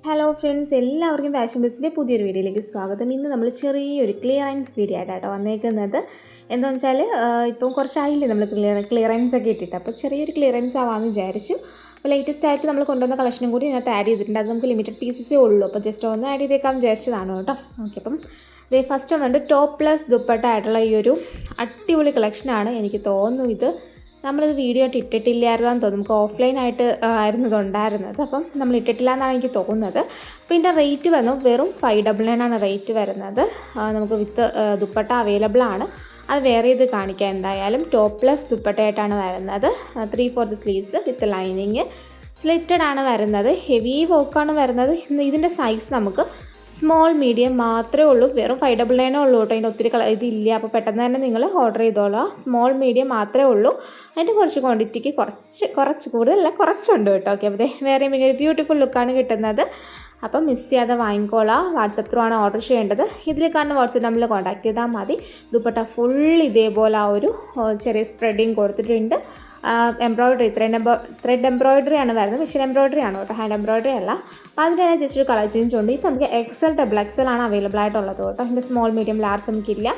Hello friends, എല്ലാവർക്കും fashion ബിസിൻ്റെ പുതിയൊരു വീഡിയോയിലേക്ക് സ്വാഗതം. ഇന്ന് നമ്മൾ ചെറിയൊരു ക്ലിയറൻസ് വീഡിയോ ആയിട്ടാണ് വന്നേക്കുന്നത്. എന്താണെന്ന് വെച്ചാൽ ഇപ്പം കുറച്ചായില്ലേ നമ്മൾ ക്ലിയറൻസ് ഒക്കെ ഇട്ടിട്ട്, അപ്പോൾ ചെറിയൊരു ക്ലിയറൻസ് ആവാമെന്ന് വിചാരിച്ചു. അപ്പോൾ ലേറ്റസ്റ്റ് ആയിട്ട് നമ്മൾ കൊണ്ടുവന്ന കളക്ഷനും കൂടി ഇതിനകത്ത് ആഡ് ചെയ്തിട്ടുണ്ട്. അത് നമുക്ക് ലിമിറ്റഡ് പീസസേ ഉള്ളൂ, അപ്പോൾ ജസ്റ്റ് ഒന്ന് ആഡ് ചെയ്തേക്കാമെന്ന് വിചാരിച്ചതാണ് കേട്ടോ. ഓക്കെ, അപ്പം ഫസ്റ്റ് വന്നിട്ട് ടോപ്പ് പ്ലസ് ദുപ്പട്ട ആയിട്ടുള്ള ഈ ഒരു അടിപൊളി കളക്ഷനാണ്. എനിക്ക് തോന്നുന്നു ഇത് നമ്മളിത് വീഡിയോ ആയിട്ട് ഇട്ടിട്ടില്ലായിരുന്നെന്ന് തോന്നും. നമുക്ക് ഓഫ്ലൈനായിട്ട് ആയിരുന്നു ഇതുണ്ടായിരുന്നത്, അപ്പം നമ്മൾ ഇട്ടിട്ടില്ല എന്നാണ് എനിക്ക് തോന്നുന്നത്. അപ്പോൾ ഇതിൻ്റെ റേറ്റ് വന്നു വെറും 599 ആണ് റേറ്റ് വരുന്നത്. നമുക്ക് വിത്ത് ദുപ്പട്ട അവൈലബിൾ ആണ്. അത് വേറെ ഇത് കാണിക്കാം. എന്തായാലും ടോപ്പ് പ്ലസ് ദുപ്പട്ടയായിട്ടാണ് വരുന്നത്. 3/4 സ്ലീവ്സ് വിത്ത് ലൈനിങ് സ്ലിറ്റഡ് ആണ് വരുന്നത്. ഹെവി വർക്കാണ് വരുന്നത്. ഇതിൻ്റെ സൈസ് നമുക്ക് സ്മോൾ മീഡിയം മാത്രമേ ഉള്ളൂ. വെറും 599 ഉള്ളൂ കേട്ടോ. അതിൻ്റെ ഒത്തിരി ഇതില്ല, അപ്പോൾ പെട്ടെന്ന് തന്നെ നിങ്ങൾ ഓർഡർ ചെയ്തോളാം. സ്മോൾ മീഡിയം മാത്രമേ ഉള്ളൂ. അതിൻ്റെ കുറച്ച് ക്വാണ്ടിറ്റിക്ക് കുറച്ച് കൂടുതലല്ല, കുറച്ചുണ്ട് കേട്ടോ. ഓക്കെ, അപ്പോൾ വേറെ ഒരു ബ്യൂട്ടിഫുൾ ലുക്കാണ് കിട്ടുന്നത്. അപ്പം മിസ് ചെയ്യാതെ വാങ്ങിക്കോളാം. വാട്സപ്പ് ത്രൂ ആണ് ഓർഡർ ചെയ്യേണ്ടത്. ഇതിൽ കാണുന്ന വാട്സപ്പ് നമ്പറിൽ കോൺടാക്ട് ചെയ്താൽ മതി. ദുപ്പട്ട ഫുൾ ഇതേപോലെ ആ ഒരു ചെറിയ സ്പ്രെഡിങ് കൊടുത്തിട്ടുണ്ട്. എംബ്രോയിഡറി ത്രെഡ് എംബ്രോയിഡറി ആണ് വരുന്നത്. മെഷീൻ എംബ്രോയിഡറി ആണ് കേട്ടോ, ഹാൻഡ് എംബ്രോയിഡറി അല്ല. അപ്പോൾ അതിൻ്റെ തന്നെ ജസ്റ്റ് ഒരു കളർ ചേഞ്ച് ഉണ്ട്. ഇത് നമുക്ക് XL XXL ആണ് അവൈലബിൾ ആയിട്ടുള്ളത് കേട്ടോ. ഇതിൻ്റെ സ്മോൾ മീഡിയം ലാർജ് നമുക്കില്ല.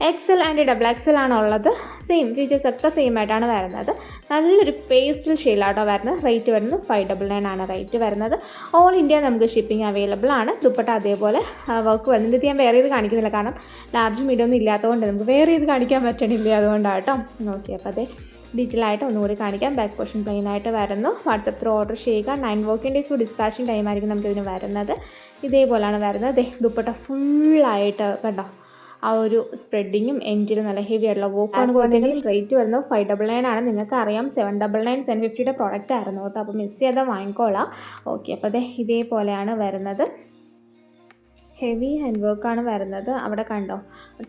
XL ആൻഡ് XXL ആണ് ഉള്ളത്. സെയിം ഫീച്ചേഴ്സ് ഒക്കെ സെയിം ആയിട്ടാണ് വരുന്നത്. നല്ലൊരു പേസ്റ്റൽ ഷെയ്ഡാട്ടോ വരുന്നത്. റേറ്റ് വരുന്നത് 599 ആണ് റേറ്റ് വരുന്നത്. ഓൾ ഇന്ത്യ നമുക്ക് ഷിപ്പിംഗ് അവൈലബിൾ ആണ്. ദുപ്പട്ട അതേപോലെ വർക്ക് വരുന്നത്. ഇത് ഞാൻ വേറെ ഇത് കാണിക്കുന്നില്ല, കാരണം ലാർജ് മീഡിയം ഒന്നും ഇല്ലാത്തതുകൊണ്ട് നമുക്ക് വേറെ ഇത് കാണിക്കാൻ പറ്റണില്ല, അതുകൊണ്ടാണ് കേട്ടോ. ഓക്കെ, അപ്പോൾ ഡീറ്റെയിൽ ആയിട്ട് ഒന്നുകൂടി കാണിക്കാം. ബാക്ക് പോർഷൻ പ്ലെയിൻ ആയിട്ട് വരുന്നു. വാട്സപ്പ് ത്രൂ ഓർഡർ ചെയ്യുക. 9 വർക്കിംഗ് ഡേയ്സ് ഡിസ്പാച്ചിങ് ടൈം ആയിരിക്കും നമുക്കിതിന് വരുന്നത്. ഇതേപോലെയാണ് വരുന്നത്. ദുപ്പട്ട ഫുള്ളായിട്ട് കണ്ടോ, ആ ഒരു സ്പ്രെഡിങ്ങും എൻഡിലും നല്ല ഹെവി ആയിട്ടുള്ള വോക്കാണ് കൊടുത്തെങ്കിൽ റേറ്റ് വരുന്നത് 599 ആണ്. നിങ്ങൾക്ക് അറിയാം 799 750യുടെ പ്രോഡക്റ്റ് ആയിരുന്നു കേട്ടോ. അപ്പോൾ മിസ് ചെയ്താൽ വാങ്ങിക്കോളാം. ഓക്കെ, അപ്പോൾ ഇതേപോലെയാണ് വരുന്നത്. ഹെവി ഹാൻഡ് വർക്കാണ് വരുന്നത്. അവിടെ കണ്ടോ,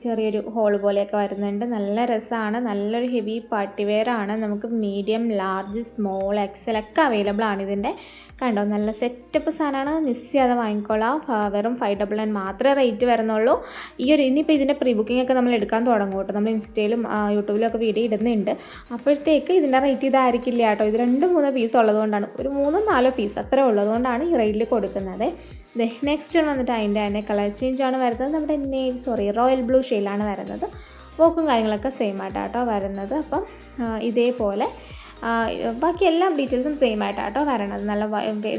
ചെറിയൊരു ഹോൾ പോലെയൊക്കെ വരുന്നുണ്ട്. നല്ല രസമാണ്. നല്ലൊരു ഹെവി പാർട്ടി വെയർ ആണ്. നമുക്ക് മീഡിയം ലാർജ് സ്മോൾ XL ഒക്കെ അവൈലബിൾ ആണ്. ഇതിൻ്റെ കണ്ടോ, നല്ല സെറ്റപ്പ് സാധനമാണ്. മിസ് ചെയ്യാതെ വാങ്ങിക്കോളാം. വെറും 599 മാത്രമേ റേറ്റ് വരുന്നുള്ളൂ. ഇനിയിപ്പോൾ ഇതിൻ്റെ പ്രീ ബുക്കിംഗ് ഒക്കെ നമ്മൾ എടുക്കാൻ തുടങ്ങും കേട്ടോ. നമ്മൾ ഇൻസ്റ്റയിലും യൂട്യൂബിലും ഒക്കെ വീഡിയോ ഇടുന്നുണ്ട്. അപ്പോഴത്തേക്ക് ഇതിൻ്റെ റേറ്റ് ഇതായിരിക്കില്ല കേട്ടോ. ഇത് 2-3 പീസ് ഉള്ളതുകൊണ്ടാണ്, ഒരു 3-4 പീസ് അത്രേ ഉള്ളതുകൊണ്ടാണ് ഈ റേറ്റിൽ കൊടുക്കുന്നത്. നെക്സ്റ്റ് വന്നിട്ട് അതിൻ്റെ തന്നെ കളർ ചേഞ്ച് ആണ് വരുന്നത്. നമ്മുടെ റോയൽ ബ്ലൂ ഷെയ്ഡിലാണ് വരുന്നത്. വോക്കും കാര്യങ്ങളൊക്കെ സെയിം ആയിട്ടാട്ടോ വരുന്നത്. അപ്പം ഇതേപോലെ ബാക്കി എല്ലാ ഡീറ്റെയിൽസും സെയിം ആയിട്ടാട്ടോ വരണത്. നല്ല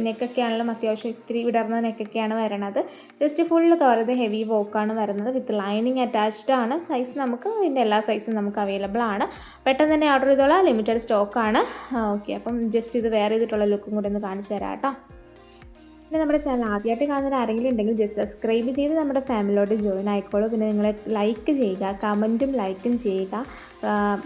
നെക്കൊക്കെ ആണെങ്കിലും അത്യാവശ്യം ഇത്തിരി വിടർന്ന നെക്കൊക്കെയാണ് വരണത്. ജസ്റ്റ് ഫുള്ള് കവർ ചെയ്ത് ഹെവി വോക്കാണ് വരുന്നത്. വിത്ത് ലൈനിങ് അറ്റാച്ച്ഡ് ആണ്. സൈസ് നമുക്ക് ഇതിൻ്റെ എല്ലാ സൈസും നമുക്ക് അവൈലബിൾ ആണ്. പെട്ടെന്ന് തന്നെ ഓർഡർ ചെയ്തോളാം. ലിമിറ്റഡ് സ്റ്റോക്കാണ്. ഓക്കെ, അപ്പം ജസ്റ്റ് ഇത് വേറെ ചെയ്തിട്ടുള്ള ലുക്കും കൂടി ഒന്ന് കാണിച്ചു തരാം കേട്ടോ. പിന്നെ നമ്മുടെ ചാനൽ ആദ്യമായിട്ട് കാണുന്ന ആരെങ്കിലും ഉണ്ടെങ്കിൽ ജസ്റ്റ് സബ്സ്ക്രൈബ് ചെയ്ത് നമ്മുടെ ഫാമിലിയോട് ജോയിൻ ആയിക്കോളൂ. പിന്നെ നിങ്ങൾ ലൈക്ക് ചെയ്യുക, കമൻറ്റും ലൈക്കും ചെയ്യുക.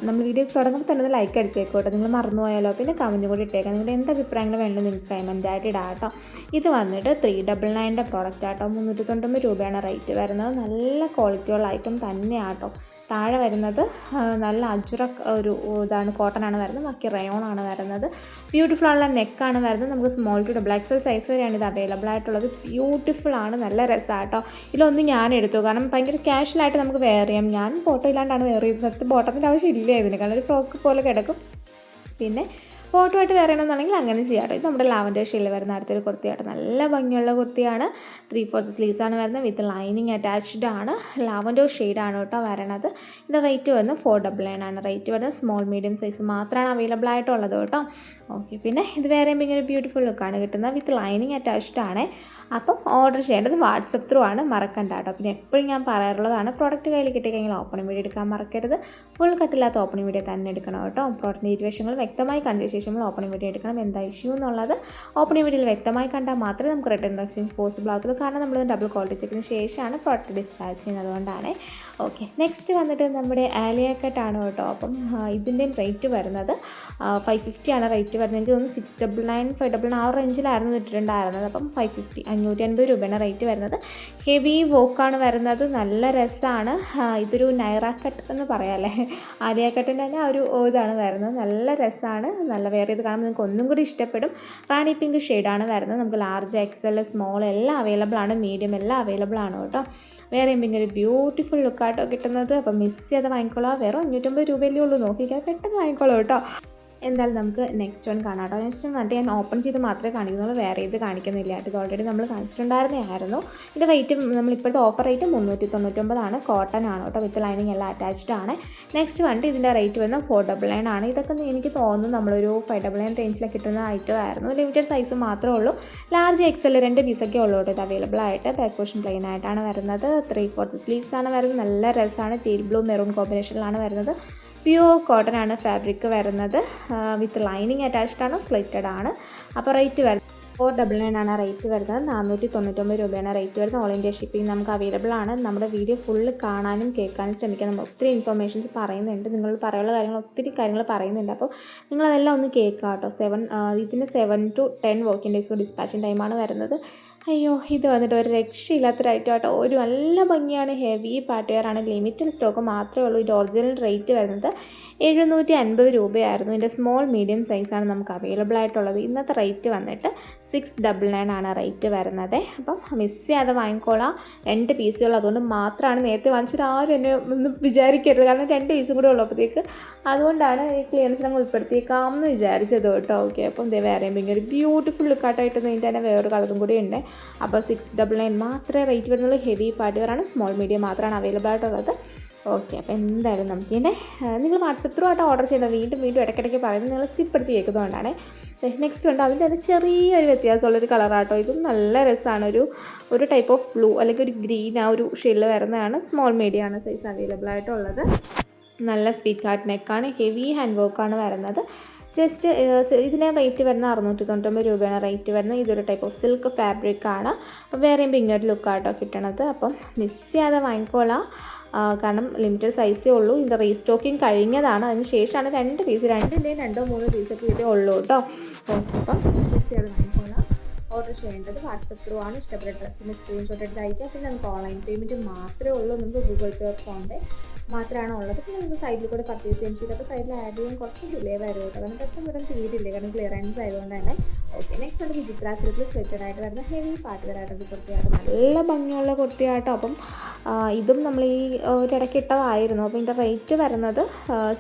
നമ്മൾ വീഡിയോ തുടങ്ങുമ്പോൾ തന്നെ ലൈക്ക് അടിച്ചേക്കോട്ടെ. നിങ്ങൾ മറന്നുപോയാലോ. പിന്നെ കമൻറ്റും കൂടി ഇട്ടേക്കാം. നിങ്ങളുടെ എന്ത് അഭിപ്രായങ്ങൾ വേണമെങ്കിൽ നിങ്ങൾക്ക് കമൻറ്റായിട്ട് ഇടാം കേട്ടോ. ഇത് വന്നിട്ട് 399ൻ്റെ പ്രോഡക്റ്റ് ആട്ടോ. 399 രൂപയാണ് റേറ്റ് വരുന്നത്. നല്ല ക്വാളിറ്റിയുള്ള ഐറ്റം തന്നെയാട്ടോ. താഴെ വരുന്നത് നല്ല അജ്രക് ഒരു ഇതാണ്, കോട്ടനാണ് വരുന്നത്. ബാക്കി റയോണാണ് വരുന്നത്. ബ്യൂട്ടിഫുൾ ആയിട്ടുള്ള നെക്കാണ് വരുന്നത്. നമുക്ക് സ്മോൾ ടു XL സൈസ് വരെയാണ് ഇത് അവൈലബിൾ ആയിട്ടുള്ളത്. ബ്യൂട്ടിഫുൾ ആണ്, നല്ല രസമാണ് കേട്ടോ. ഇതിലൊന്ന് ഞാൻ എടുത്തു, കാരണം ഭയങ്കര ക്യാഷ്വലായിട്ട് നമുക്ക് വെയർ ചെയ്യാം. ഞാൻ ഫോട്ടോ ഇല്ലാണ്ടാണ് വെയർ ചെയ്തത്. ബോട്ടത്തിൻ്റെ ആവശ്യം ഇല്ല ഇതിന്, കാരണം ഒരു ഫ്രോക്ക് പോലെ കിടക്കും. പിന്നെ ഫോട്ടോ ആയിട്ട് വേറെ ചെയ്യണമെന്നുണ്ടെങ്കിൽ അങ്ങനെ ചെയ്യാം. ഇത് നമ്മുടെ ലാവൻഡർ ഷെയ്ഡിൽ വരുന്ന അടുത്തൊരു കുർത്തിയായിട്ട് നല്ല ഭംഗിയുള്ള കുർത്തിയാണ്. 3/4 സ്ലീവ്സ് ആണ് വരുന്നത്. വിത്ത് ലൈനിങ് അറ്റാച്ച്ഡ് ആണ്. ലാവൻഡർ ഷെയ്ഡാണ് കേട്ടോ വരണത്. ഇതിൻ്റെ റേറ്റ് വരുന്നത് 499 ആണ് റേറ്റ് വരുന്നത്. സ്മോൾ മീഡിയം സൈസ് മാത്രമാണ് അവൈലബിൾ ആയിട്ടുള്ളത് കേട്ടോ. ഓക്കെ, പിന്നെ ഇത് വേറെ ഒരു ബ്യൂട്ടിഫുൾ ലുക്കാണ് കിട്ടുന്നത്. വിത്ത് ലൈനിങ് അറ്റാച്ച്ഡ് ആണ്. അപ്പം ഓർഡർ ചെയ്യേണ്ടത് വാട്സപ്പ് ത്രൂ ആണ്, മറക്കണ്ട കേട്ടോ. പിന്നെ എപ്പോഴും ഞാൻ പറയാറുള്ളതാണ്, പ്രോഡക്റ്റ് കയ്യിൽ കിട്ടിക്കഴിഞ്ഞാൽ ഓപ്പണിംഗ് വീഡിയോ എടുക്കാൻ മറക്കരുത്. ഫുൾ കട്ടില്ലാത്ത ഓപ്പണിംഗ് വീഡിയോ തന്നെ എടുക്കണം കേട്ടോ. പ്രോഡക്റ്റിൻ്റെ ഇരുവശങ്ങൾ വ്യക്തമായി കണ്ട ശേഷം നമ്മൾ ഓപ്പണിംഗ് വീഡിയോ എടുക്കണം. എന്താ ഇഷ്യൂ എന്നുള്ളത് ഓപ്പണിംഗ് വീഡിയോയിൽ വ്യക്തമായി കണ്ടാൽ മാത്രമേ നമുക്ക് റിട്ടേൺ എക്സ്ചേഞ്ച് പോസിബിൾ ആകത്തുള്ളൂ. കാരണം നമ്മൾ ഡബിൾ ക്വാളിറ്റി ചെക്കിന് ശേഷമാണ് പ്രോഡക്റ്റ് ഡിസ്പാച്ച് ചെയ്യുന്നത്, അതുകൊണ്ടാണ്. ഓക്കെ, നെക്സ്റ്റ് വന്നിട്ട് നമ്മുടെ ആലിയ കട്ടാണ് കേട്ടോ. അപ്പം ഇതിൻ്റെയും റേറ്റ് വരുന്നത് 550 ആണ് റേറ്റ് വരുന്നത്. എനിക്ക് തോന്നുന്നു 699 599 ആ റേഞ്ചിലായിരുന്നു ഇട്ടിട്ടുണ്ടായിരുന്നത്. അപ്പം 550 550 രൂപയാണ് റേറ്റ് വരുന്നത്. ഹെവി വോക്കാണ് വരുന്നത്. നല്ല രസമാണ്. ഇതൊരു നൈറ കട്ട് എന്ന് പറയാമല്ലേ, ആലിയ കട്ടിൻ്റെ തന്നെ ഒരു ഇതാണ് വരുന്നത്. നല്ല രസമാണ്. നല്ല വേറെ ഇത് കാണുമ്പോൾ നിങ്ങൾക്ക് ഒന്നും കൂടി ഇഷ്ടപ്പെടും. റാണി പിങ്ക് ഷെയ്ഡാണ് വരുന്നത്. നമുക്ക് ലാർജ് XL സ്മോൾ എല്ലാം അവൈലബിൾ ആണ്. മീഡിയം എല്ലാം അവൈലബിൾ ആണ് കേട്ടോ. വേറെ പിന്നെ ഒരു ബ്യൂട്ടിഫുൾ ലുക്കാട്ടോ കിട്ടുന്നത്. അപ്പം മിസ് ചെയ്ത് വാങ്ങിക്കോളാം. വേറെ 550 രൂപയല്ലേ ഉള്ളൂ. നോക്കിക്കാൻ പെട്ടെന്ന് വാങ്ങിക്കോളൂ കേട്ടോ. എന്തായാലും നമുക്ക് നെക്സ്റ്റ് വൺ കാണാം കേട്ടോ. നെക്സ്റ്റ് വൺ വന്നിട്ട് ഞാൻ ഓപ്പൺ ചെയ്ത് മാത്രമേ കാണിക്കുന്നുള്ളൂ, വേറെ ഇത് കാണിക്കുന്നില്ല കേട്ടോ. ഇത് ഓൾറെഡി നമ്മൾ കാണിച്ചിട്ടുണ്ടായിരുന്നതായിരുന്നു. ഇതിൻ്റെ റേറ്റ് നമ്മളിപ്പോഴത്തെ ഓഫർ റേറ്റ് 399 കോട്ടൺ ആണ് കേട്ടോ, വിത്ത് ലൈനിങ് എല്ലാം അറ്റാച്ച്ഡ് ആണ്. നെക്സ്റ്റ് വന്നിട്ട് ഇതിൻ്റെ റേറ്റ് വരുന്നത് 499 ആണ്. ഇതൊക്കെ എനിക്ക് തോന്നുന്നു നമ്മളൊരു 599 റേഞ്ചിലൊക്കെ കിട്ടുന്ന ഐറ്റം ആയിരുന്നു. ലിമിറ്റഡ് സൈസ് മാത്രമേ ഉള്ളൂ. ലാർജ് എക്സൽ 2 പീസൊക്കെ ഉള്ളൂ കേട്ടോ ഇത് അവൈലബിൾ ആയിട്ട്. ബാക്ക് പോർഷൻ പ്ലെയിൻ ആയിട്ടാണ് വരുന്നത്. 3/4 സ്ലീവ്സ് ആണ് വരുന്നത്. നല്ല രസമാണ്. ടീൽ ബ്ലൂ മെറൂൺ കോമ്പിനേഷനിലാണ് വരുന്നത്. പ്യുവർ കോട്ടൺ ആണ് ഫാബ്രിക് വരുന്നത്. വിത്ത് ലൈനിങ് അറ്റാച്ച്ഡ് ആണ്. സ്ലിറ്റഡ് ആണ്. അപ്പോൾ റേറ്റ് വരുന്നത് 499 ആണ് റേറ്റ് വരുന്നത്. 499 രൂപയാണ് റേറ്റ് വരുന്നത്. ഓൾ ഇന്ത്യ ഷിപ്പിംഗ് നമുക്ക് അവൈലബിൾ ആണ്. നമ്മുടെ വീഡിയോ ഫുള്ള് കാണാനും കേൾക്കാനും ശ്രമിക്കാം. നമ്മൾ ഒത്തിരി ഇൻഫർമേഷൻസ് പറയുന്നുണ്ട്, നിങ്ങൾ പറയാനുള്ള കാര്യങ്ങൾ ഒത്തിരി കാര്യങ്ങൾ പറയുന്നുണ്ട്. അപ്പോൾ നിങ്ങളതെല്ലാം ഒന്ന് കേൾക്കാം കേട്ടോ. ഇതിന് 7 to 10 വർക്കിംഗ് ഡേയ്സ് ഡിസ്പാച്ചിങ് ടൈമാണ് വരുന്നത്. അയ്യോ, ഇത് വന്നിട്ട് ഒരു രക്ഷയില്ലാത്തൊരു ഐറ്റം കേട്ടോ. ഒരു നല്ല ഭംഗിയാണ്. ഹെവി പാർട്ടി വെയർ ആണ്. ലിമിറ്റഡ് സ്റ്റോക്ക് മാത്രമേ ഉള്ളൂ. ഇതിൻ്റെ ഒറിജിനൽ റേറ്റ് വരുന്നത് 750 രൂപയായിരുന്നു. ഇതിൻ്റെ സ്മോൾ മീഡിയം സൈസാണ് നമുക്ക് അവൈലബിൾ ആയിട്ടുള്ളത്. ഇന്നത്തെ റേറ്റ് വന്നിട്ട് 699 ആണ് റേറ്റ് വരുന്നത്. അപ്പം മിസ് ചെയ്യാതെ വാങ്ങിക്കോളാം. 2 പീസുകൾ അതുകൊണ്ട് മാത്രമാണ് നേരത്തെ വാങ്ങിച്ചിട്ട് ആരും എന്നെ ഒന്നും വിചാരിക്കരുത്, കാരണം 2 പീസും കൂടെ ഉള്ളപ്പോഴത്തേക്ക് അതുകൊണ്ടാണ് ഈ ക്ലിയറൻസിൽ അങ്ങ് ഉൾപ്പെടുത്തിയേക്കാമെന്ന് വിചാരിച്ചത് കേട്ടോ. ഓക്കെ, അപ്പം ഇതേ വേറെ ഒരു ബ്യൂട്ടിഫുൾ ലുക്കായിട്ടായിട്ട് ഇതിൻ്റെ തന്നെ വേറൊരു കളറും കൂടി ഉണ്ട്. അപ്പോൾ 699 മാത്രമേ റേറ്റ് വരുന്നുള്ളൂ. ഹെവി പാർട്ടി വെയർ ആണ്. സ്മോൾ മീഡിയം മാത്രമാണ് അവൈലബിൾ ആയിട്ടുള്ളത്. ഓക്കെ, അപ്പോൾ എന്തായാലും നമുക്ക് ഇതിൻ്റെ നിങ്ങൾ വാട്സപ്പ് ത്രൂ ആയിട്ട് ഓർഡർ ചെയ്യേണ്ടത്. വീണ്ടും ഇടയ്ക്കിടയ്ക്ക് പറയുന്നത് നിങ്ങൾ സ്കിപ്പ് അടിച്ച് കേൾക്കുന്നതുകൊണ്ടാണ്. നെക്സ്റ്റ് ഉണ്ട് അതിൻ്റെ അത് ചെറിയൊരു വ്യത്യാസമുള്ളൊരു കളറാട്ടോ. ഇതും നല്ല രസമാണ്. ഒരു ടൈപ്പ് ഓഫ് ബ്ലൂ അല്ലെങ്കിൽ ഒരു ഗ്രീൻ ആ ഒരു ഷെയ്ഡിൽ വരുന്നതാണ്. സ്മോൾ മീഡിയം ആണ് സൈസ് അവൈലബിൾ ആയിട്ടുള്ളത്. നല്ല സ്വീറ്റ് ഹാർട്ട് നെക്കാണ്. ഹെവി ഹാൻഡ് വർക്കാണ് വരുന്നത്. ജസ്റ്റ് ഇതിൻ്റെ റേറ്റ് വരുന്നത് 699 രൂപയാണ് റേറ്റ് വരുന്നത്. ഇതൊരു ടൈപ്പ് ഓഫ് സിൽക്ക് ഫാബ്രിക് ആണ്. അപ്പോൾ വേറെയും ഇങ്ങനൊരു ലുക്കാട്ടോ കിട്ടണത്. അപ്പം മിസ് ചെയ്യാതെ വാങ്ങിക്കോളാം, കാരണം ലിമിറ്റഡ് സൈസേ ഉള്ളൂ. ഇതിൻ്റെ റീസ്റ്റോക്കിങ് കഴിഞ്ഞതാണ്. അതിന് ശേഷമാണ് 2 പീസ് 2-3 പീസൊക്കെ ഇതേ ഉള്ളൂ കേട്ടോ. ഓക്കെ, അപ്പം മിസ് ചെയ്യാതെ വാങ്ങിക്കോളാം. ഓർഡർ ചെയ്യേണ്ടത് വാട്സപ്പ് ത്രൂ ആണ്. ഇഷ്ടപ്പെട്ട ഡ്രസ്സിൻ്റെ സ്ക്രീൻഷോട്ട് എടുത്ത് അയക്കാം. പിന്നെ നമുക്ക് ഓൺലൈൻ പേയ്മെൻറ്റ് മാത്രമേ ഉള്ളൂ. നമുക്ക് ഗൂഗിൾ പേ ഫോൺ പേ മാത്രമാണ് ഉള്ളത്. പിന്നെ നമുക്ക് സൈഡിൽ കൂടെ പർച്ചേസ് ചെയ്യാൻ ചെയ്ത് അപ്പോൾ സൈഡിൽ ആഡ് ചെയ്യാൻ കുറച്ച് ഡിലേ വരും കേട്ടോ, കാരണം പെട്ടെന്ന് തീരില്ല, കാരണം ക്ലിയറൻസ് ആയതുകൊണ്ട് തന്നെ. ഓക്കെ, നെക്സ്റ്റ് ഉണ്ട് വിചിത്ര സിൽക്കിൽ സ്ലിറ്റഡ് ആയിട്ട് വരുന്ന ഹെവി പാർട്ടി വെയർ ആയിട്ട് കുർത്തിയായിട്ട് നല്ല ഭംഗിയുള്ള കുർത്തിയാട്ടോ. അപ്പം ഇതും നമ്മൾ ഈ ഒരിടയ്ക്ക് ഇട്ടതായിരുന്നു. അപ്പോൾ ഇതിൻ്റെ റേറ്റ് വരുന്നത്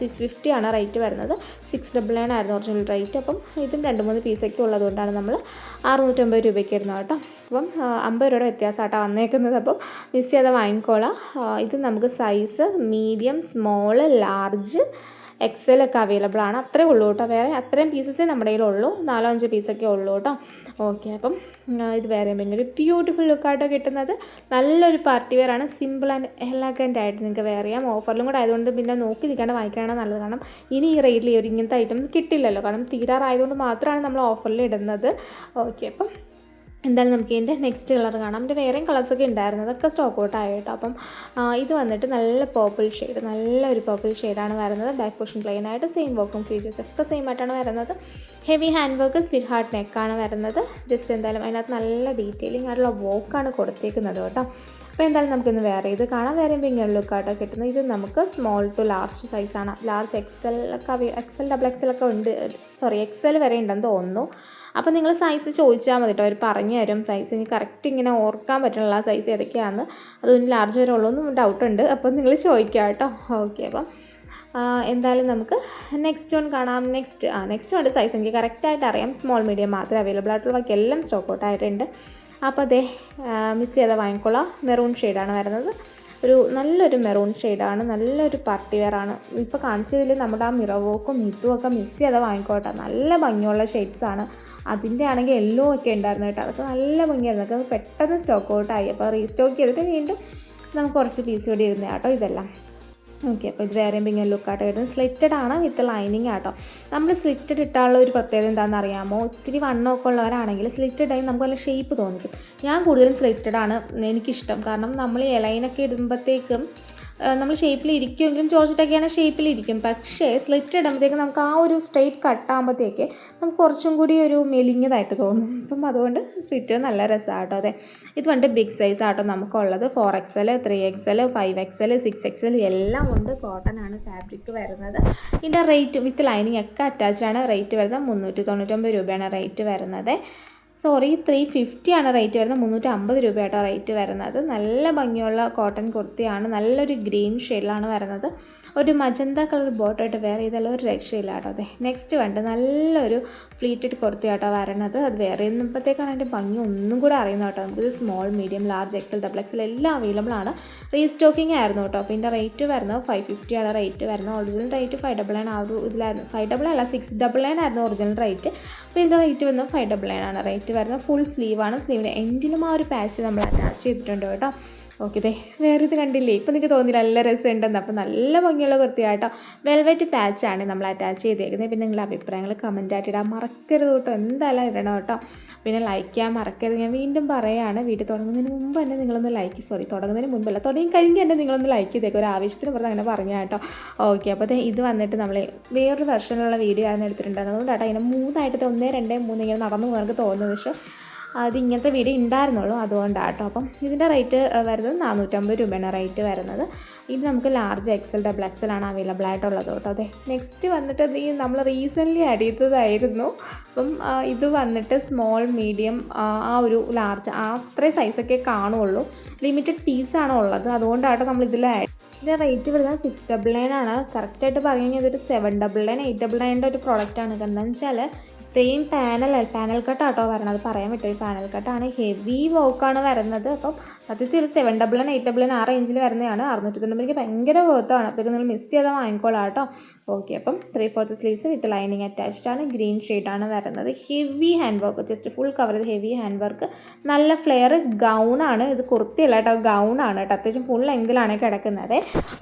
650 ആണ് റേറ്റ് വരുന്നത്. 699 ആയിരുന്നു ഒറിജിനൽ റേറ്റ്. അപ്പം ഇതും 2-3 പീസൊക്കെ ഉള്ളതുകൊണ്ടാണ് നമ്മൾ 650 രൂപയ്ക്ക് ഇരുന്നത് കേട്ടോ. അപ്പം 50 രൂപയുടെ വ്യത്യാസമായിട്ടാണ് വന്നേക്കുന്നത്. അപ്പം മിസ് ചെയ്യാതെ വാങ്ങിക്കോളാം. ഇത് നമുക്ക് size medium, small, large, XL ഒക്കെ അവൈലബിൾ ആണ്. അത്രേ ഉള്ളൂ കേട്ടോ. വേറെ അത്രയും പീസസേ നമ്മുടെ കയ്യിലുള്ളൂ. 4-5 പീസൊക്കെ ഉള്ളൂ കേട്ടോ. ഓക്കെ, അപ്പം ഇത് വേറെ ഒരു ബ്യൂട്ടിഫുൾ ലുക്കായിട്ടോ കിട്ടുന്നത്. നല്ലൊരു പാർട്ടി വെയർ ആണ്. സിമ്പിൾ ആൻഡ് എലഗൻ്റ് ആയിട്ട് നിങ്ങൾക്ക് വെയർ ചെയ്യാം. ഓഫറിലും കൂടെ ആയതുകൊണ്ട് പിന്നെ നോക്കി നിൽക്കാണ്ട് വാങ്ങിക്കാനാണ് നല്ലത്, കാരണം ഇനി ഈ റേറ്റിൽ ഇങ്ങനത്തെ ഐറ്റംസ് കിട്ടില്ലല്ലോ, കാരണം തീരാറായതുകൊണ്ട് മാത്രമാണ് നമ്മൾ ഓഫറിൽ ഇടുന്നത്. ഓക്കെ, അപ്പം എന്തായാലും നമുക്ക് ഇതിൻ്റെ നെക്സ്റ്റ് കളർ കാണാം. ഇതിൻ്റെ വേറെയും കളേഴ്സൊക്കെ ഉണ്ടായിരുന്നു, അതൊക്കെ സ്റ്റോക്ക് ഔട്ട് ആയിട്ടോ. അപ്പം ഇത് വന്നിട്ട് നല്ല പർപ്പിൾ ഷെയ്ഡ്, നല്ലൊരു പർപ്പിൾ ഷെയ്ഡാണ് വരുന്നത്. ബാക്ക് പോർഷൻ പ്ലെയിൻ ആയിട്ട് സെയിം വർക്കും ഫീച്ചേഴ്സ് ഒക്കെ സെയിം ആയിട്ടാണ് വരുന്നത്. ഹെവി ഹാൻഡ് വർക്ക്, സ്വിറ്റ് ഹാർട്ട് നെക്കാണ് വരുന്നത്. ജസ്റ്റ് എന്തായാലും അതിനകത്ത് നല്ല ഡീറ്റെയിലിംഗ് ആയിട്ടുള്ള വർക്കാണ് കൊടുത്തേക്കുന്നത് കേട്ടോ. അപ്പോൾ എന്തായാലും നമുക്കിന്ന് വേറെ ഇത് കാണാം. വേറെ ഇങ്ങനെ ലുക്കായിട്ടോ കിട്ടുന്നത്. ഇത് നമുക്ക് സ്മോൾ ടു ലാർജ് സൈസാണ്. ലാർജ് എക്സൽ ഡബിൾ എക്സൽ ഒക്കെ ഉണ്ട്, എക്സൽ വരെ ഉണ്ടെന്ന് തോന്നുന്നു. അപ്പോൾ നിങ്ങൾ സൈസ് ചോദിച്ചാൽ മതി കേട്ടോ, അവർ പറഞ്ഞു തരും സൈസ്. എനിക്ക് കറക്റ്റ് ഇങ്ങനെ ഓർക്കാൻ പറ്റുള്ള സൈസ് ഏതൊക്കെയാണ്, അതൊന്ന് ലാർജ് വരെ ഉള്ളൂന്നും ഡൗട്ടുണ്ട്. അപ്പോൾ നിങ്ങൾ ചോദിക്കുക കേട്ടോ. ഓക്കെ, അപ്പം എന്തായാലും നമുക്ക് നെക്സ്റ്റ് വൺ കാണാം. നെക്സ്റ്റ് വൺ സൈസ് എനിക്ക് കറക്റ്റായിട്ട് അറിയാം. സ്മോൾ മീഡിയം മാത്രമേ അവൈലബിൾ ആയിട്ടുള്ള, ബാക്കി എല്ലാം സ്റ്റോക്ക് ഔട്ട് ആയിട്ടുണ്ട്. അപ്പോൾ അതേ മിസ് ചെയ്താൽ വാങ്ങിക്കോളാം. മെറൂൺ ഷെയ്ഡാണ് വരുന്നത്. നല്ലൊരു മെറൂൺ ഷെയ്ഡാണ്. നല്ലൊരു പാർട്ടി വെയർ ആണ്. ഇപ്പോൾ കാണിച്ചതിൽ നമ്മുടെ ആ മിറർ വർക്കും ഇതും ഒക്കെ മിസ് ചെയ്താൽ വാങ്ങിക്കോട്ടെ. നല്ല ഭംഗിയുള്ള ഷെയ്ഡ്സാണ്. അതിൻ്റെ ആണെങ്കിൽ യെല്ലോ ഒക്കെ ഉണ്ടായിരുന്നു കേട്ടോ, അതൊക്കെ നല്ല ഭംഗിയായിരുന്നു. അതൊക്കെ പെട്ടെന്ന് സ്റ്റോക്ക് ഔട്ടായി. അപ്പോൾ റീസ്റ്റോക്ക് ചെയ്തിട്ട് വീണ്ടും നമുക്ക് കുറച്ച് പീസ് കൂടി ഇരുന്നേ കേട്ടോ ഇതെല്ലാം. ഓക്കെ, അപ്പോൾ ഇത് വേറെ ഇങ്ങനെ ലുക്കായിട്ട് വരുന്നത്. സ്ലിറ്റഡ് ആണ് വിത്ത് ലൈനിങ് ആട്ടോ. നമ്മൾ സ്ലിറ്റഡ് ഇട്ടാനുള്ള ഒരു പ്രത്യേകത എന്താണെന്ന് അറിയാമോ? ഒത്തിരി വണ്ണമൊക്കെ ഉള്ളവരാണെങ്കിൽ സ്ലിറ്റഡ് ആയി നമുക്ക് നല്ല ഷേപ്പ് തോന്നിക്കും. ഞാൻ കൂടുതലും സ്ലിറ്റഡ് ആണ് എനിക്കിഷ്ടം, കാരണം നമ്മൾ ഇലൈനൊക്കെ ഇടുമ്പോഴത്തേക്കും നമ്മൾ ഷേപ്പിൽ ഇരിക്കുമെങ്കിലും ജോർജറ്റൊക്കെയാണ് ഷേപ്പിലിരിക്കും. പക്ഷേ സ്ലിറ്റ് ഇടുമ്പോഴത്തേക്ക് നമുക്ക് ആ ഒരു സ്ട്രെയിറ്റ് കട്ടാകുമ്പോഴത്തേക്ക് നമുക്ക് കുറച്ചും കൂടി ഒരു മെലിഞ്ഞതായിട്ട് തോന്നും. അപ്പം അതുകൊണ്ട് സ്ലിറ്റ് നല്ല രസമാണ് കേട്ടോ. അതെ, ഇത് വന്നിട്ട് ബിഗ് സൈസ് ആട്ടോ നമുക്കുള്ളത്. 4XL, 3XL, 5XL, 6XL എല്ലാം ഉണ്ട്. കോട്ടൺ ആണ് ഫാബ്രിക് വരുന്നത്. ഇതിൻ്റെ റേറ്റ് വിത്ത് ലൈനിങ് ഒക്കെ അറ്റാച്ച്ഡ് ആണ്. റേറ്റ് വരുന്നത് 399 രൂപയാണ് റേറ്റ് വരുന്നത്. സോറി 350 ആണ് റേറ്റ് വരുന്നത്, 350 രൂപയാട്ടോ റേറ്റ് വരുന്നത്. നല്ല ഭംഗിയുള്ള കോട്ടൺ കുർത്തിയാണ്, നല്ലൊരു ഗ്രീൻ ഷെയ്ഡിലാണ് വരുന്നത്. ഒരു മജന്ത കളർ ബോട്ടായിട്ട് വെയർ ചെയ്താലും ഒരു രക്ഷയില്ല കേട്ടോ. അതെ, നെക്സ്റ്റ് വേണ്ട നല്ലൊരു ഫ്ലീറ്റഡ് കുർത്തിയാട്ടോ വരണത്. അത് വെയർ ചെയ്യുമ്പോഴത്തേക്കാണ് അതിൻ്റെ ഭംഗി ഒന്നും കൂടെ അറിയുന്നത് കേട്ടോ. നമുക്കിത് small, medium, large, XL, double XL എല്ലാം അവൈലബിൾ ആണ്. റീസ്റ്റോക്കിംഗ് ആയിരുന്നു കേട്ടോ. അപ്പോൾ ഇതിൻ്റെ റേറ്റ് വരുന്നത് 550 ആണ് റേറ്റ് വരുന്നത്. ഒറിജിനൽ റേറ്റ് 599 ആ ഒരു ഇതിലായിരുന്നു. 599 അല്ല 699 ആയിരുന്നു ഒറിജിനൽ റേറ്റ്. അപ്പോൾ ഇതിൻ്റെ റേറ്റ് വരുന്നത് 599 ആണ് റേറ്റ് വരുന്നത്. ഫുൾ സ്ലീവാണ്. സ്ലീവിൻ്റെ എൻഡിലും ആ ഒരു പാച്ച് നമ്മൾ അറ്റാച്ച് ചെയ്തിട്ടുണ്ട് കേട്ടോ. ഓക്കെ, ദേ വേറെ ഇത് കണ്ടില്ലേ, ഇപ്പോൾ നിങ്ങൾക്ക് തോന്നിയില്ല നല്ല രസമുണ്ടെന്ന്. അപ്പോൾ നല്ല ഭംഗിയുള്ള കുർത്തിയാട്ടോ. വെൽവെറ്റ് പാച്ചാണ് നമ്മൾ അറ്റാച്ച് ചെയ്തേക്കുന്നത്. പിന്നെ നിങ്ങളുടെ അഭിപ്രായങ്ങൾ കമൻറ്റായിട്ട് ഇടാൻ മറക്കരുത് കേട്ടോ. എന്തായാലും ഇടണം കേട്ടോ. പിന്നെ ലൈക്ക് ചെയ്യാൻ മറക്കരുത്. ഞാൻ വീണ്ടും പറയുകയാണ്, വീഡിയോ തുടങ്ങുന്നതിന് മുമ്പ് തന്നെ നിങ്ങളൊന്ന് തുടങ്ങുന്നതിന് മുമ്പല്ല, തുടങ്ങി കഴിഞ്ഞ് തന്നെ നിങ്ങളൊന്ന് ലൈക്ക് ചെയ്തേക്കും. ഒരു ആവശ്യത്തിന് പുറത്ത് അങ്ങനെ പറഞ്ഞാൽ കേട്ടോ. ഓക്കെ, അപ്പോൾ ഇത് വന്നിട്ട് നമ്മൾ വേറൊരു വെർഷനിലുള്ള വീഡിയോ ആണ് എടുത്തിട്ടുണ്ടായിരുന്നത്. അതുകൊണ്ടാട്ടോ അതിനെ 3 1 2 3 ഇങ്ങനെ നടന്നു പോകുന്നത് തോന്നുന്നത്. പക്ഷേ അത് ഇങ്ങനത്തെ വീഡിയോ ഉണ്ടായിരുന്നുള്ളൂ, അതുകൊണ്ടാട്ടോ. അപ്പം ഇതിൻ്റെ റേറ്റ് വരുന്നത് 450 രൂപയാണ് റേറ്റ് വരുന്നത്. ഇത് നമുക്ക് ലാർജ്, എക്സൽ, ഡബിൾ എക്സൽ ആണ് അവൈലബിൾ ആയിട്ടുള്ളത് കേട്ടോ. അതെ, നെക്സ്റ്റ് വന്നിട്ട് നമ്മൾ റീസെൻ്റ്ലി ആഡ് ചെയ്തതായിരുന്നു. അപ്പം ഇത് വന്നിട്ട് സ്മോൾ, മീഡിയം, ആ ഒരു ലാർജ് അത്രയും സൈസൊക്കെ കാണുള്ളൂ. ലിമിറ്റഡ് പീസാണോ ഉള്ളത്, അതുകൊണ്ടാട്ടോ നമ്മൾ ഇതിൽ ആഡ്. ഇതിൻ്റെ റേറ്റ് വരുന്നത് 699 ആണ്. കറക്റ്റായിട്ട് പറയുകയാണെങ്കിൽ ഇതൊരു 799, 899 ഒരു പ്രോഡക്റ്റാണ്. എന്താണെന്ന് വെച്ചാൽ ഇത്രയും പാനൽ കട്ടാട്ടോ വരണം. അത് പറയാൻ പറ്റും, പാനൽ കട്ടാണ്, ഹെവി വർക്കാണ് വരുന്നത്. അപ്പം സത്യത്തിൽ 799, 899 ആ റേഞ്ചിൽ വരുന്നതാണ്. 690 ഭയങ്കര വർത്താണ്. അപ്പോൾ ഇത് നിങ്ങൾ മിസ് ചെയ്താൽ വാങ്ങിക്കോളാം കേട്ടോ. ഓക്കെ, അപ്പം 3/4 സ്ലീവ്സ് വിത്ത് ലൈനിങ് അറ്റാച്ച്ഡ് ആണ്. ഗ്രീൻ ഷെയ്ഡാണ് വരുന്നത്. Heavy hand work, just full cover ചെയ്ത് ഹെവി ഹാൻഡ് വർക്ക്, നല്ല ഫ്ലെയർ ഗൗണാണ്. ഇത് കുർത്തിയല്ല കേട്ടോ, ഗൗണാണ് കേട്ടോ. അത്യാവശ്യം ഫുൾ ലെങ്തിലാണ് കിടക്കുന്നത്.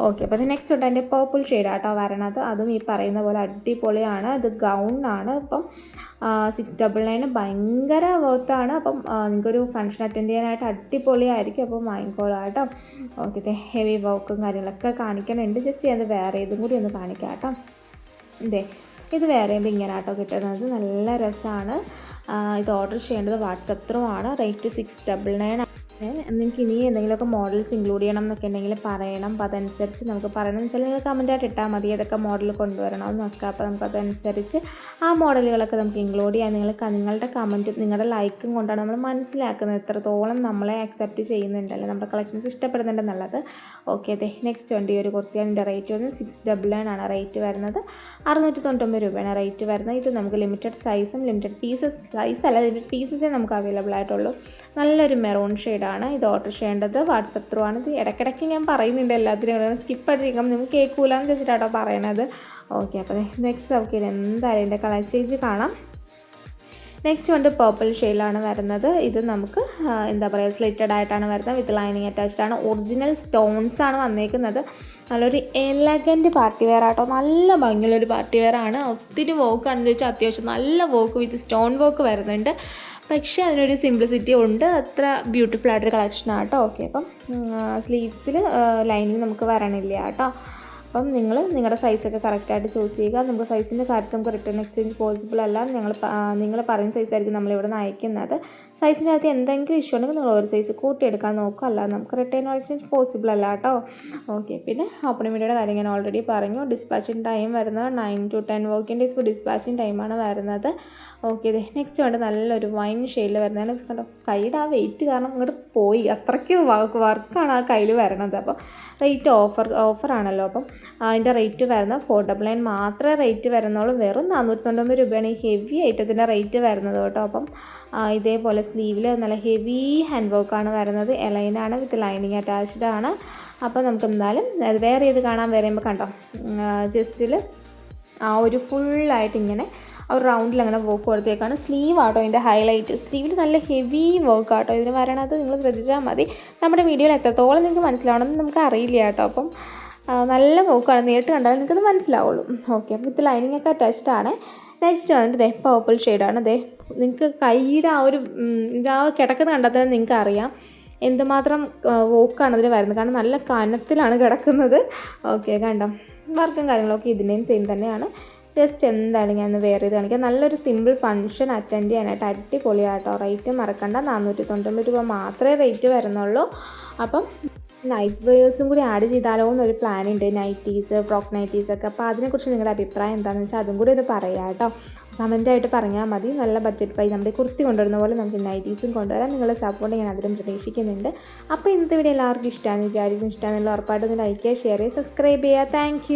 ഓക്കെ, അപ്പോൾ അത് നെക്സ്റ്റ് ഉണ്ട് അതിൻ്റെ പർപ്പിൾ ഷെയ്ഡാട്ടോ വരണത്. അതും ഈ പറയുന്ന പോലെ അടിപൊളിയാണ്. ഇത് ഗൗണാണ്. ഇപ്പം 699 ഭയങ്കര വർത്താണ്. അപ്പം നിങ്ങൾക്കൊരു ഫംഗ്ഷൻ അറ്റൻഡ് ചെയ്യാനായിട്ട് അടിപൊളിയായിരിക്കും. അപ്പം വാങ്ങിക്കോളാം കേട്ടോ. ഓക്കെ, ഹെവി വർക്കും കാര്യങ്ങളൊക്കെ കാണിക്കാനുണ്ട്. ജസ്റ്റ് ഞാൻ വേറെ ഇതും കൂടി ഒന്ന് കാണിക്കാം കേട്ടോ. ഇത് വേറെ ചെയ്യുമ്പോൾ ഇങ്ങനെ ആട്ടോ കിട്ടുന്നത്. നല്ല രസമാണ്. ഇത് ഓർഡർ ചെയ്യേണ്ടത് വാട്സപ്പ് ത്രൂ ആണ്. റേറ്റ് 699. നിങ്ങൾക്ക് ഇനി എന്തെങ്കിലുമൊക്കെ മോഡൽസ് ഇൻക്ലൂഡ് ചെയ്യണം എന്നൊക്കെ ഉണ്ടെങ്കിൽ പറയണം. അപ്പോൾ അതനുസരിച്ച് നമുക്ക് പറയണമെന്ന് വെച്ചാൽ നിങ്ങൾ കമൻറ്റായിട്ട് ഇട്ടാൽ മതി ഏതൊക്കെ മോഡൽ കൊണ്ടുവരണം എന്നൊക്കെ. അപ്പോൾ നമുക്കതനുസരിച്ച് ആ മോഡലുകളൊക്കെ നമുക്ക് ഇൻക്ലൂഡ് ചെയ്യാം. നിങ്ങളുടെ കമൻറ്റും നിങ്ങളുടെ ലൈക്കും കൊണ്ടാണ് നമ്മൾ മനസ്സിലാക്കുന്നത് എത്രത്തോളം നമ്മളെ അക്സെപ്റ്റ് ചെയ്യുന്നുണ്ടല്ലോ, നമ്മുടെ കളക്ഷൻസ് ഇഷ്ടപ്പെടുന്നുണ്ടെന്നുള്ളത്. ഓക്കെ, അതെ, നെക്സ്റ്റ് ഉണ്ട് ഈ ഒരു കുർത്തിയാണ്. ഇതിൻ്റെ റേറ്റ് വരുന്നത് 699 ആണ് റേറ്റ് വരുന്നത്. 699 രൂപയാണ് റേറ്റ് വരുന്നത്. ഇത് നമുക്ക് ലിമിറ്റഡ് സൈസും ലിമിറ്റഡ് പീസസേ നമുക്ക് അവൈലബിൾ ആയിട്ടുള്ളൂ. നല്ലൊരു മെറൂൺ ഷെയ്ഡ് ആണ്. ഇത് ഓർഡർ ചെയ്യേണ്ടത് വാട്സപ്പ് ത്രൂ ആണ്. ഇത് ഇടയ്ക്കിടയ്ക്ക് ഞാൻ പറയുന്നുണ്ട് എല്ലാത്തിനും, സ്കിപ്പ് അടിച്ചിരിക്കാം, നിങ്ങൾക്ക് കേൾക്കൂലെന്ന് വെച്ചിട്ടാട്ടോ പറയണത്. ഓക്കെ, അപ്പോൾ നെക്സ്റ്റ് നമുക്ക് ഇത് എന്തായാലും ഇതിൻ്റെ കളർ ചേഞ്ച് കാണാം. നെക്സ്റ്റ് കൊണ്ട് പർപ്പിൾ ഷെയ്ഡിലാണ് വരുന്നത്. ഇത് നമുക്ക് എന്താ പറയുക, സ്ലിറ്റഡ് ആയിട്ടാണ് വരുന്നത്. വിത്ത് ലൈനിങ് അറ്റാച്ച്ഡ് ആണ്. ഒറിജിനൽ സ്റ്റോൺസ് ആണ് വന്നേക്കുന്നത്. നല്ലൊരു എലഗൻറ്റ് പാർട്ടി വെയർ ആട്ടോ. നല്ല ഭംഗിയുള്ളൊരു പാർട്ടി വെയർ ആണ്. ഒത്തിരി വർക്കാണെന്ന് ചോദിച്ചാൽ അത്യാവശ്യം നല്ല വർക്ക് വിത്ത് സ്റ്റോൺ വർക്ക് വരുന്നുണ്ട്. പക്ഷേ അതിനൊരു സിംപ്ലിസിറ്റി ഉണ്ട്. അത്ര ബ്യൂട്ടിഫുൾ ആയിട്ടൊരു കളക്ഷനാണ് കേട്ടോ. ഓക്കെ, അപ്പം സ്ലീവ്സിൽ ലൈനിങ് നമുക്ക് വരണില്ല കേട്ടോ. അപ്പം നിങ്ങളുടെ സൈസൊക്കെ കറക്റ്റായിട്ട് ചൂസ് ചെയ്യുക. നമുക്ക് സൈസിൻ്റെ കാര്യത്തിൽ നമുക്ക് റിട്ടേൺ എക്സ്ചേഞ്ച് പോസിബിൾ അല്ല. നിങ്ങൾ പറയുന്ന സൈസായിരിക്കും നമ്മളിവിടെ നിന്ന് അയക്കുന്നത്. സൈസിൻ്റെ കാര്യത്തിൽ എന്തെങ്കിലും ഇഷ്യൂ ഉണ്ടെങ്കിൽ നിങ്ങൾ ഒരു സൈസ് കൂട്ടിയെടുക്കാൻ നോക്കുക. അല്ലാതെ നമുക്ക് റിട്ടേൺ എക്സ്ചേഞ്ച് പോസിബിൾ അല്ല കേട്ടോ. ഓക്കെ, പിന്നെ ഓപ്പണിംഗ് വീഡിയോയുടെ കാര്യം ഞാൻ ഓൾറെഡി പറഞ്ഞു. ഡിസ്പാച്ചിങ് ടൈം വരുന്നത് 9 to 10 വർക്കിംഗ് ഡേയ്സ് ഇപ്പോൾ ഡിസ്പാച്ചിങ് ടൈമാണ് വരുന്നത്. ഓക്കെ, നനെക്സ്റ്റ് വേണ്ട നല്ലൊരു വൈൻ ഷെയ്ഡിൽ വരുന്നതാണ്. കണ്ടോ, കൈയുടെ ആ വെയിറ്റ് കാരണം ഇങ്ങോട്ട് പോയി, അത്രയ്ക്ക് വർക്കാണ് ആ കയ്യിൽ വരണത്. അപ്പോൾ റേറ്റ് ഓഫറാണല്ലോ. അപ്പം അതിൻ്റെ റേറ്റ് വരുന്നത് 499 മാത്രമേ റേറ്റ് വരുന്നുള്ളൂ. വെറും 499 രൂപയാണ് ഈ ഹെവി ഐറ്റത്തിൻ്റെ റേറ്റ് വരുന്നത് കേട്ടോ. അപ്പം ഇതേപോലെ സ്ലീവിൽ നല്ല ഹെവി ഹാൻഡ് വർക്കാണ് വരുന്നത്. എലൈനാണ് വിത്ത് ലൈനിങ് അറ്റാച്ച്ഡ് ആണ്. അപ്പോൾ നമുക്ക് എന്തായാലും അത് വേറെ ചെയ്ത് കാണാൻ വരുമ്പോൾ കണ്ടോ, ജസ്റ്റിൽ ആ ഒരു ഫുള്ളായിട്ട് ഇങ്ങനെ ഒരു റൗണ്ടിൽ അങ്ങനെ വർക്ക് കൊടുത്തേക്കാണ്. സ്ലീവ് ആട്ടോ അതിൻ്റെ ഹൈലൈറ്റ്. സ്ലീവിൽ നല്ല ഹെവി വർക്ക് ആട്ടോ ഇതിന് വരണത്. നിങ്ങൾ ശ്രദ്ധിച്ചാൽ മതി. നമ്മുടെ വീഡിയോയിൽ എത്രത്തോളം നിങ്ങൾക്ക് മനസ്സിലാവണമെന്ന് നമുക്ക് അറിയില്ല കേട്ടോ. അപ്പം നല്ല വർക്കാണ്, നേരിട്ട് കണ്ടാൽ നിങ്ങൾക്കത് മനസ്സിലാവുള്ളൂ. ഓക്കെ, അപ്പോൾ ഇത് ലൈനിങ് ഒക്കെ അറ്റാച്ച്ഡ് ആണ്. നെക്സ്റ്റ് വന്നിട്ട് പർപ്പിൾ ഷെയ്ഡാണ്. നിങ്ങൾക്ക് കൈയുടെ ആ ഒരു ഇതാ കിടക്കുന്ന കണ്ടാൽ തന്നെ നിങ്ങൾക്ക് അറിയാം എന്തുമാത്രം വോക്കാണ് അതിൽ വരുന്നത്. കാരണം നല്ല കനത്തിലാണ് കിടക്കുന്നത്. ഓക്കെ, കണ്ടോ, വർക്കും കാര്യങ്ങളൊക്കെ ഇതിൻ്റെയും സെയിം തന്നെയാണ്. ജസ്റ്റ് എന്തായാലും ഞാൻ വേറെ ചെയ്ത് കാണിക്കാം. നല്ലൊരു സിമ്പിൾ ഫംഗ്ഷൻ അറ്റൻഡ് ചെയ്യാനായിട്ട് അടിപൊളിയാട്ടോ. റേറ്റ് മറക്കണ്ട, 499 രൂപ മാത്രമേ റേറ്റ് വരുന്നുള്ളൂ. അപ്പം നൈറ്റ് വെയേഴ്സും കൂടി ആഡ് ചെയ്താലോ എന്നൊരു പ്ലാൻ ഉണ്ട്, നൈറ്റീസ്, ഫ്രോക്ക് നൈറ്റീസൊക്കെ. അപ്പോൾ അതിനെക്കുറിച്ച് നിങ്ങളുടെ അഭിപ്രായം എന്താണെന്ന് വെച്ചാൽ അതും കൂടി ഒന്ന് പറയാം കേട്ടോ. കമൻറ്റായിട്ട് പറഞ്ഞാൽ മതി. നല്ല ബഡ്ജറ്റ് പൈ നമ്മുടെ കുർത്തി കൊണ്ടുവരുന്ന പോലെ നമുക്ക് നൈറ്റീസും കൊണ്ടുവരാം. നിങ്ങളുടെ സപ്പോർട്ട് ഞാൻ അതിലും പ്രതീക്ഷിക്കുന്നുണ്ട്. അപ്പോൾ ഇന്നത്തെ വീഡിയോ എല്ലാവർക്കും ഇഷ്ടമാണെന്ന് വിചാരിക്കും. ഇഷ്ടമാണെന്നുള്ള ഉറപ്പായിട്ടൊന്ന് ലൈക്ക് ചെയ്യുക, ഷെയർ ചെയ്യുക, സബ്സ്ക്രൈബ് ചെയ്യുക. താങ്ക്